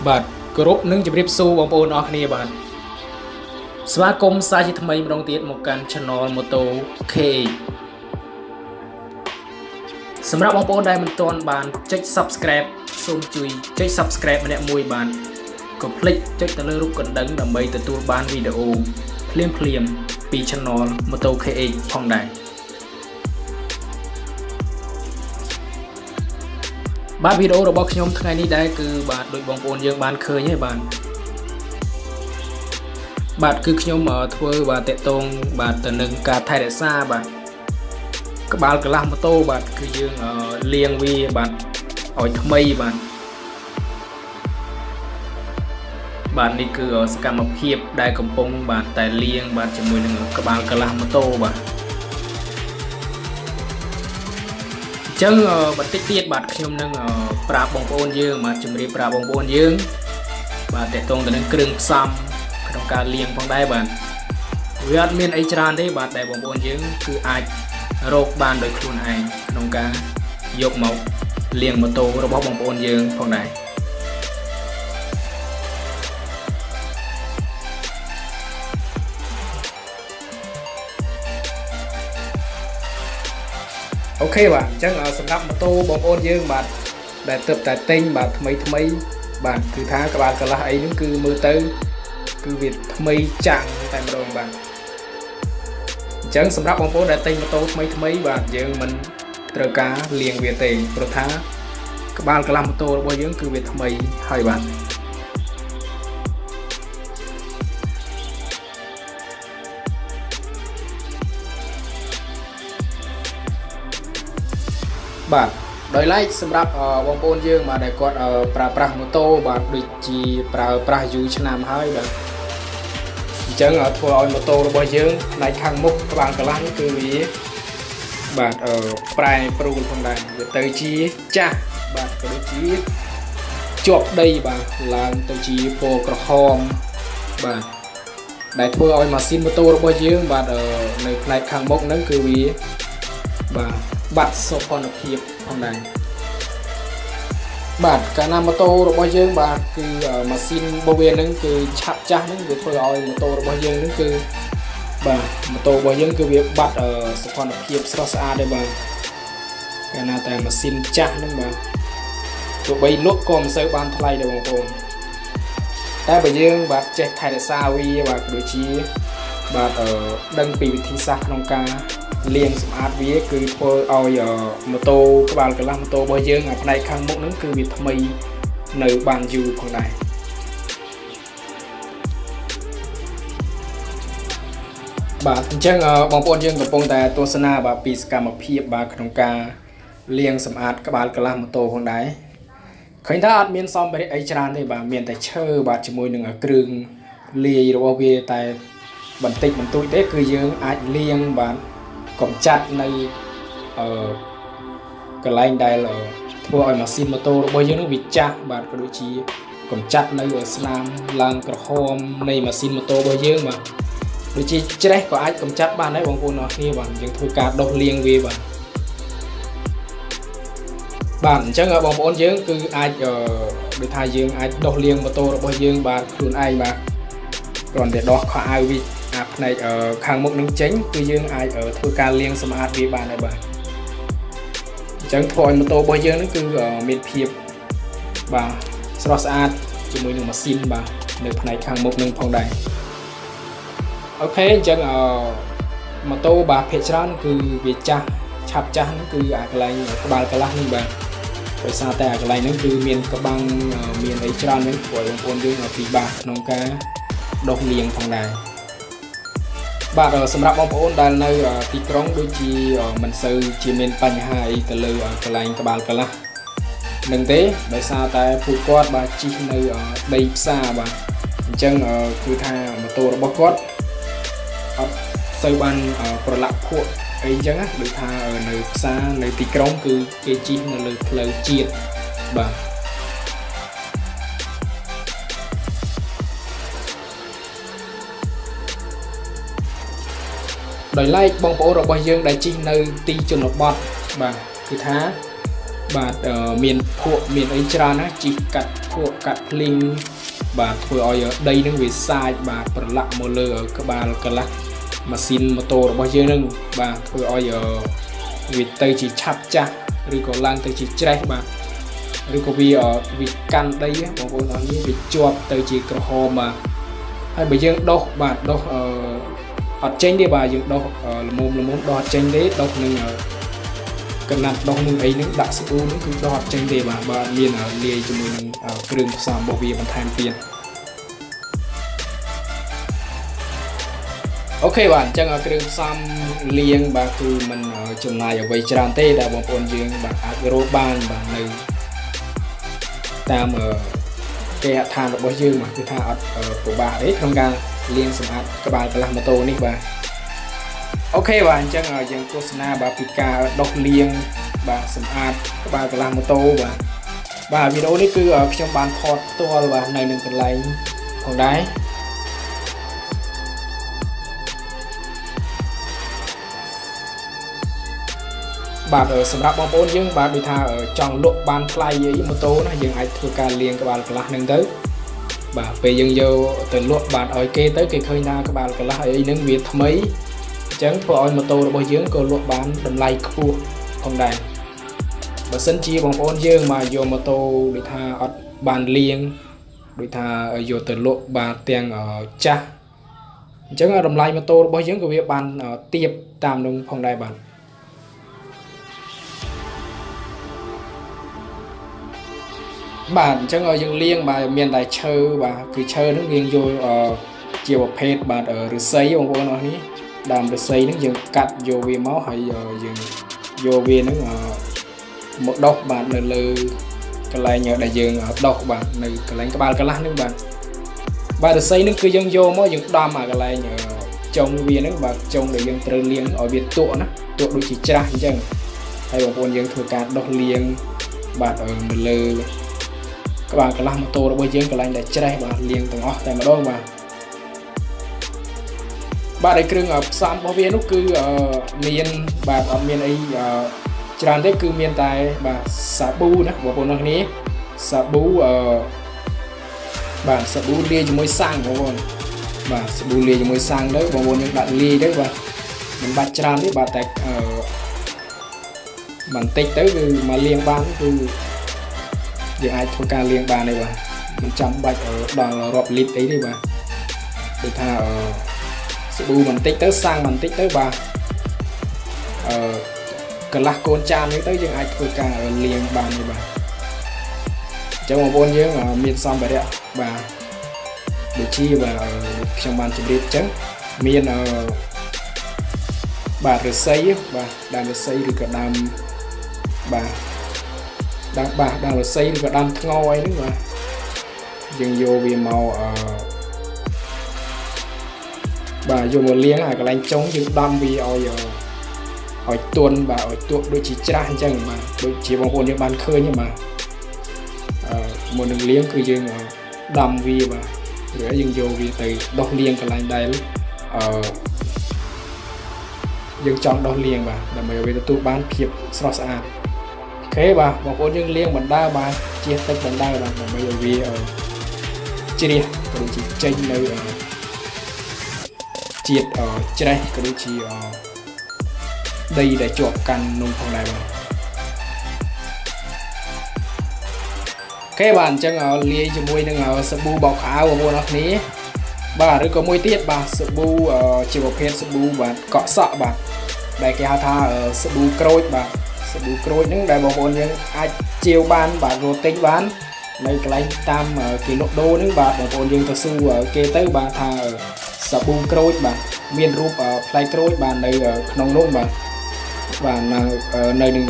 បាទគោរពនឹងជម្រាបសួរបងប្អូនអស់គ្នាបាទស្វាគមន៍សាជាថ្មីម្ដងទៀតមកកាន់ Channel Moto KH សម្រាប់បងប្អូនដែលមិនទាន់បានចុច Subscribe សូមជួយចុច Subscribe ម្នាក់មួយបាទកុំភ្លេចចុចទៅលើរូបកណ្ដឹងដើម្បីទទួលបានវីដេអូភ្លាមពី Channel Moto KH ផងដែរបាទវីដេអូរបស់ខ្ញុំថ្ងៃនេះដែរគឺបាទដូចបងប្អូនយើងបានឃើញហើយបាទគឺខ្ញុំធ្វើបាទតេតងបាទទៅនឹងការថែរក្សាបាទក្បាលកន្លះម៉ូតូបាទគឺយើងលាងវាបាទឲ្យថ្មីបាទនេះគឺសកម្មភាពដែលកំពុងបាទតែលាងបាទជាមួយនឹងក្បាលកន្លះម៉ូតូបាទអញ្ចឹងបន្តិចទៀតបាទខ្ញុំនឹងប្រាប់បងប្អូនយើងបាទជម្រាបប្រាប់បងប្អូនយើងបាទតេតងទៅនឹងគ្រឿងផ្សំក្នុងការលាងផងដែរបាទវាអត់មានអីច្រើនទេបាទដែលបងប្អូនយើងគឺអាចរកបានដោយខ្លួនឯងក្នុងការយកមកលាងម៉ូតូរបស់បងប្អូនយើងផងដែរអូខេបាទអញ្ចឹងសម្រាប់ម៉ូតូបងប្អូនយើងបាទដែលទើបតែទិញបាទថ្មីបាទគឺថាក្បាលកន្លះអីហ្នឹងគឺមើលទៅគឺវាថ្មីចាំងតែម្ដងបាទអញ្ចឹងសម្រាប់បងប្អូនដែលទិញម៉ូតូថ្មីបាទយើងមិនត្រូវការលាងវាទេព្រោះថាក្បាលកន្លះម៉ូតូរបស់យើងគឺវាថ្មីហើយបាទដោយឡែកសម្រាប់បងប្អូនយើងបាទដែលគាត់ប្រើប្រាស់ម៉ូតូបាទដូចជាប្រើប្រាស់យូរឆ្នាំហើយបាទអញ្ចឹងធ្វើឲ្យម៉ូតូរបស់យើងផ្នែកខាងមុខក្បាលកន្លះនេះគឺវាបាទប្រែប្រួលផងដែរវាទៅជាចាស់បាទក៏ដូចជាជាប់ដីបាទឡើងទៅជាពណ៌ក្រហមបាទដែលធ្វើឲ្យម៉ាស៊ីនម៉ូតូរបស់យើងបាទនៅផ្នែកខាងមុខហ្នឹងគឺវាបាទបាត់សោភ័ណភាពផងដែរបាទកាលណាម៉ូតូរបស់យើងបាទគឺម៉ាស៊ីនរបស់វានឹងគឺឆាប់ចាស់ហ្នឹងវាធ្វើឲ្យម៉ូតូរបស់យើងនឹងគឺបាទម៉ូតូរបស់យើងគឺវាបាត់សោភ័ណភាពស្រស់ស្អាតដែរបាទកាលណាតែម៉ាស៊ីនចាស់ហ្នឹងបាទទោះបីលក់ក៏មិនសូវបានថ្លៃដែរបងប្អូនតែបើយើងបាទចេះថែរក្សាវាបាទដូចជាបាទដឹងពីវិធីសាស្ត្រក្នុងការលាងសម្អាតវាគឺធ្វើឲ្យម៉ូតូក្បាលកន្លះម៉ូតូរបស់យើងផ្នែកខាងមុខហ្នឹងគឺវាថ្មីនៅបានយូរផងដែរបាទអញ្ចឹងបងប្អូនយើងកំពុងតែទស្សនាបាទពីសកម្មភាពបាទក្នុងការលាងសម្អាតក្បាលកន្លះម៉ូតូផងដែរឃើញថាអត់មានសម្ភារៈអីច្រើនទេបាទមានតែឈើបាទជាមួយនឹងគ្រឿងលាយរបស់វាតែបន្តិចបន្តួចទេគឺយើងអាចលាងបាទកម្ចាត់នៅកន្លែងដែលធ្វើឲ្យម៉ាស៊ីនម៉ូតូរបស់យើងនឹងវាចាស់បាទក៏ដូចជាកម្ចាត់នៅស្នាមឡើងក្រហមនៃម៉ាស៊ីនម៉ូតូរបស់យើងបាទដូចជាច្រេះក៏អាចកម្ចាត់បានដែរបងប្អូនអរគ្នាបាទយើងធ្វើការដុសលាងវាបាទអញ្ចឹងបងប្អូនយើងគឺអាចដូចថាយើងអាចដុសលាងម៉ូតូរបស់យើងបាទខ្លួនឯងបាទគ្រាន់តែដោះខោអាវវាផ្នែកខាងមុខនឹងចេញគឺយើងអាចធ្វើការលាងសម្អាតវាបានដែរបាទអញ្ចឹងធ្វើឲ្យម៉ូតូរបស់យើងនឹងគឺមានភាពបាទស្រស់ស្អាតជាមួយនឹងម៉ាស៊ីនបាទនៅផ្នែកខាងមុខនឹងផងដែរអូខេអញ្ចឹងម៉ូតូបាទភាគច្រើនគឺវាចាស់ឆាប់ចាស់ហ្នឹងគឺអាកន្លែងក្បាលកន្លះនេះបាទដោយសារតែអាកន្លែងហ្នឹងគឺមានក្បាំងមានអីច្រើនហ្នឹងព្រោះបងប្អូនយើងពិបាកក្នុងការដុសលាងផងដែរបាទសម្រាប់បងប្អូនដែលនៅទីក្រុងដូចជាមិនសូវជាមានបញ្ហាអីទៅលើកន្លែងក្បាលកន្លះនឹងទេដោយសារតែពួកគាត់បាទជិះនៅដីផ្សារបាទអញ្ចឹងគឺថាម៉ូតូរបស់គាត់អត់សូវបានប្រឡាក់ភក់អីអញ្ចឹងណាដូចថានៅផ្សារនៅទីក្រុងគឺគេជិះនៅលើផ្លូវជាតិបាទដោយឡែកបងប្អូនរបស់យើងដែលជិះនៅទីជនបទបាទគឺថាបាទមានភក់មានអីច្រើនណាជិះកាត់ភ ពួកកាត់ភ្លីងបាទធ្វើឲ្យដីនឹងវាសាយបាទប្រឡាក់មកលើក្បាលកន្លះម៉ាស៊ីនម៉ូតូរបស់យើងនឹងបាទធ្វើឲ្យវាទៅជាឆាប់ចាស់ឬក៏ឡើងទៅជាច្រេះបាទឬក៏វាកាន់ដីបងប្អូនអរនេះវាជាប់ទៅជាក្រហមបាទហើយបើយើងដុសបាទដុសអត់ចេញទេបាទយើងដុសល្មមដុសអត់ចេញទេដុសនឹងកណាត់ដុសនឹងអីនឹងដាក់សាប៊ូនឹងគឺដុសអត់ចេញទេបាទបើមានលាយជាមួយនឹងគ្រឿងផ្សំរបស់វាបន្ថែមទៀតអូខេបាទអញ្ចឹងគ្រឿងផ្សំលាងបាទគឺมันចំណាយអ្វីច្រើនទេដែលបងប្អូនយើងបាទអាចរកបានបាទនៅតាមគេហដ្ឋានរបស់យើងបាទគឺថាអត់ពិបាកទេក្នុងការលាងសម្អាតក្បាលកន្លះម៉ូតូនេះបាទអូខេបាទអញ្ចឹងយើងទស្សនាបាទពីការដុសលាងបាទសម្អាតក្បាលកន្លះម៉ូតូបាទវីដេអូនេះគឺខ្ញុំបានថតផ្ទាល់បាទនៅនឹងកន្លែងផងដែរបាទសម្រាប់បងប្អូនយើងបាទដូចថាចង់លក់បានថ្លៃអីម៉ូតូណាយើងអាចធ្វើការលាងក្បាលកន្លះហ្នឹងទៅបាទពេលយើងយកទៅលក់បាទឲ្យគេទៅគេឃើញថាក្បាលកន្លះអីហ្នឹងវាថ្មីអញ្ចឹងធ្វើឲ្យម៉ូតូរបស់យើងក៏លក់បានតម្លៃខ្ពស់ផងដែរបើសិនជាបងប្អូនយើងមកយកម៉ូតូដូចថាអត់បានលាងដូចថាយកទៅលក់បាទទាំងចាស់អញ្ចឹងតម្លៃម៉ូតូរបស់យើងក៏វាបានទាបតាមនឹងផងដែរបាទបាទអញ្ចឹងយើងលាងបាទមានតែឈើបាទគឺឈើហ្នឹងយើងយកជាប្រភេទបាទឫស្សីបងប្អូនអរនេះដើមឫស្សីហ្នឹងយើងកាត់យកវាមកហើយយើងយកវាហ្នឹងមកដុសបាទនៅលើកន្លែងដែលយើងដុសបាទនៅកន្លែងក្បាលកន្លះហ្នឹងបាទឫស្សីហ្នឹងគឺយើងយកមកយើងដំកន្លែងចុងវាហ្នឹងបាទចុងដែលយើងត្រូវលាងឲ្យវាទក់ណាទក់ដូចជាច្រាស់អញ្ចឹងហើយបងប្អូនយើងធ្វើការដុសលាងបាទនៅលើក្បាលកន្លះម៉ូតូរបស់យើងកន្លែងដែលច្រេះបាទលាងទាំងអស់តែម្ដងបាទឲ្យគ្រឿងផ្សំរបស់វានោះគឺមានបាទអត់មានអីច្រើនទេគឺមានតែបាទសាប៊ូណាបងប្អូនទាំងគ្នាសាប៊ូបាទសាប៊ូលាយជាមួយសាំងបងប្អូនបាទសាប៊ូលាយជាមួយសាំងទៅបងប្អូនយើងដាក់លាយទៅបាទមិនបាច់ច្រើនទេបាទតែបន្តិចទៅគឺមកលាងបានគឺយើងអាចធ្វើការលាងបានទេបាទមិនចាំបាច់ដល់រាប់លីត្រអីទេបាទដូចថាសាប៊ូបន្តិចទៅសាំងបន្តិចទៅបាទកន្លះកូនចាននេះទៅយើងអាចធ្វើការលាងបានទេបាទអញ្ចឹងបងប្អូនយើងមានសម្ភារៈបាទដូចជាបាទខ្ញុំបានជម្រាបអញ្ចឹងមានបាទឫស្សីបាទដើមឫស្សីឬក៏ដើមបាទដើមឫស្សីឬក៏ដើមថ្ងអីហ្នឹងបាទយើងយកវាមកបាទយកមកលាងឲ្យកន្លែងចុងយើងដំវាឲ្យទន់បាទឲ្យទក់ដូចជាច្រាស់អញ្ចឹងបាទដូចជាបងប្អូនយើងបានឃើញបាទមុននឹងលាងគឺយើងដំវាបាទឬយើងយកវាទៅដុសលាងកន្លែងដែលយើងចង់ដុសលាងបាទដើម្បីឲ្យវាទទួលបានភាពស្រស់ស្អាតអូខេបាទបងប្អូនយើងលាងបណ្ដើបាទជៀសទឹកបណ្ដើបាទដើម្បីឲ្យវាជ្រះក៏ដូចជាចេញនៅជាតិច្រេះក៏ដូចជាដីដែលជាប់កាន់នំផងដែរបាទអូខេបាទអញ្ចឹងលាយជាមួយនឹងសាប៊ូបោកខោបងប្អូនអរគ្នាបាទឬក៏មួយទៀតបាទសាប៊ូជាប្រភេទសាប៊ូបាទកក់សក់បាទដែលគេហៅថាសាប៊ូក្រូចបាទសាប៊ូក្រូចហ្នឹងដែលបងប្អូនយើងអាចជាវបានបាទរត់ទិញបាននៅកន្លែងតាមគេលក់ដូរហ្នឹងបាទបងប្អូនយើងទៅស៊ូគេទៅបាទថាសាប៊ូក្រូចបាទមានរូបផ្លែក្រូចបាទនៅក្នុងនោះបាទនៅនឹង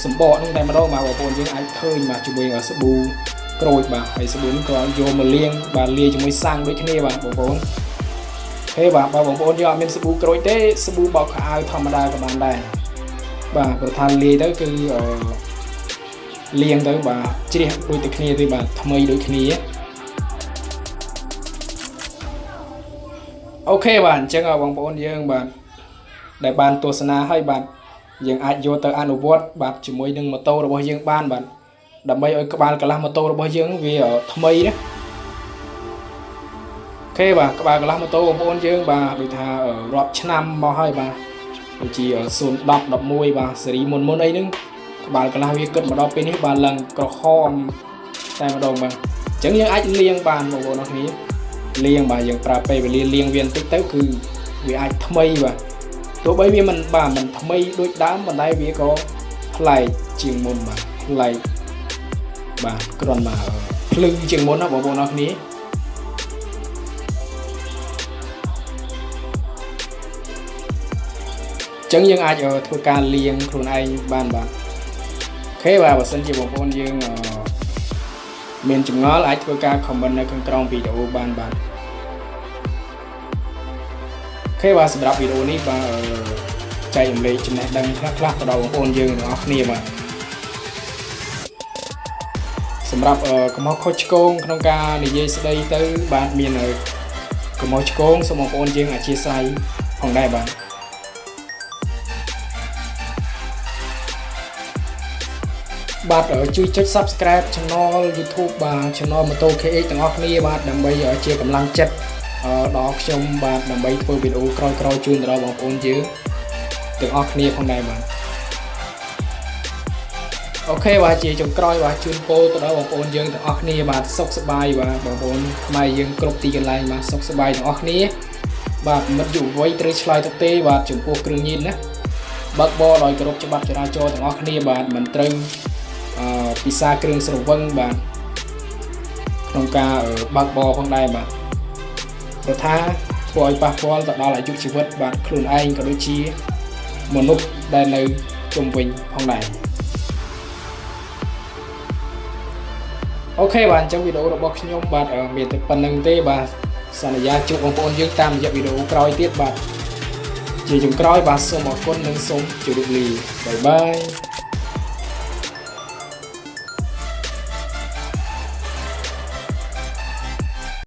សម្បកហ្នឹងតែម្ដងបាទបងប្អូនយើងអាចឃើញបាទជាមួយសាប៊ូក្រូចបាទហើយសាប៊ូនេះក៏យកមកលាងបាទលាយជាមួយសាំងដូចគ្នាបាទបងប្អូនហេបាទបងប្អូនយើងអត់មានសាប៊ូក្រូចទេសាប៊ូបោកខោអាវធម្មតាក៏បានដែរបាទប្រធានលាយទៅគឺលាងទៅបាទជ្រះដូចតែគ្នាទេបាទថ្មីដូចគ្នាអូខេបាទអញ្ចឹងបងប្អូនយើងបាទដែលបានទស្សនាហើយបាទយើងអាចយកទៅអនុវត្តបាទជាមួយនឹងម៉ូតូរបស់យើងបានបាទ ដើម្បីឲ្យក្បាលកន្លះម៉ូតូរបស់យើងវាថ្មីណាអូខេបាទក្បាលកន្លះម៉ូតូបងប្អូនយើងបាទដូចថារាប់ឆ្នាំមកហើយបាទដូចជា010 11បាទស៊េរីមុនអីហ្នឹងក្បាលកន្លះវាគិតមកដល់ពេលនេះបាទឡើងក្រហមតែម្ដងបាទអញ្ចឹងយើងអាចលាងបានបងប្អូនអរគ្នាលាងបាទយើងប្រើពេលវេលាលាងវាបន្តិចទៅគឺវាអាចថ្មីបាទទោះបីវាមិនថ្មីដូចដើមប៉ុន្តែវាក៏ប្លែកជាងមុនបាទប្លែកបាទគ្រាន់តែភ្លឺជាងមុនណាបងប្អូនអរគ្នាអញ្ចឹងយើងអាចធ្វើការលាងខ្លួនឯងបានបាទអូខេបាទបើសិនជាបងប្អូនយើងមានចម្ងល់អាចធ្វើការ comment នៅខាងក្រោមវីដេអូបានបាទអូខេបាទសម្រាប់វីដេអូនេះបាទចែករំលែកចំណេះដឹងខ្លះៗទៅដល់បងប្អូនយើងទាំងអស់គ្នាបាទសម្រាប់កំហុសខុសឆ្គងក្នុងការនិយាយស្ដីទៅបាទមានកំហុសឆ្គងសូមបងប្អូនយើងអធិស្ឋានផងដែរបាទបាទជួយចុច Subscribe Channel YouTube បាទ Channel Moto KX ទាំងអស់គ្នាបាទដើម្បីជាកម្លាំងចិត្តដល់ខ្ញុំបាទដើម្បីធ្វើវីដេអូក្រោយៗជូនទៅដល់បងប្អូនយើងទាំងអស់គ្នាផងដែរបាទអូខេបាទជាចុងក្រោយបាទជូនពរទៅដល់បងប្អូនយើងទាំងអស់គ្នាបាទសុខសប្បាយបាទបងប្អូនខ្មែរយើងគ្រប់ទីកន្លែងបាទសុខសប្បាយទាំងអស់គ្នាបាទមិនយុវវ័យត្រូវឆ្លើយទៅទេបាទចំពោះគ្រឿងញៀនណាបើកបរដោយគោរពច្បាប់ចរាចរណ៍ទាំងអស់គ្នាបាទមិនត្រូវពិសាគ្រឿងស្រវឹងបាទក្នុងការបើកបរផងដែរបាទព្រោះថាធ្វើឲ្យប៉ះពាល់ទៅដល់អាយុជីវិតបាទខ្លួនឯងក៏ដូចជាមនុស្សដែលនៅជុំវិញផងដែរអូខេបាទអញ្ចឹងវីដេអូរបស់ខ្ញុំបាទមានតែប៉ុណ្្នឹងទេបាទសន្យាជួបបងប្អូនយើងតាមរយៈវីដេអូក្រោយទៀតបាទជាចុងក្រោយបាទសូមអរគុណនិងសូមជម្រាបលាបាយបាយ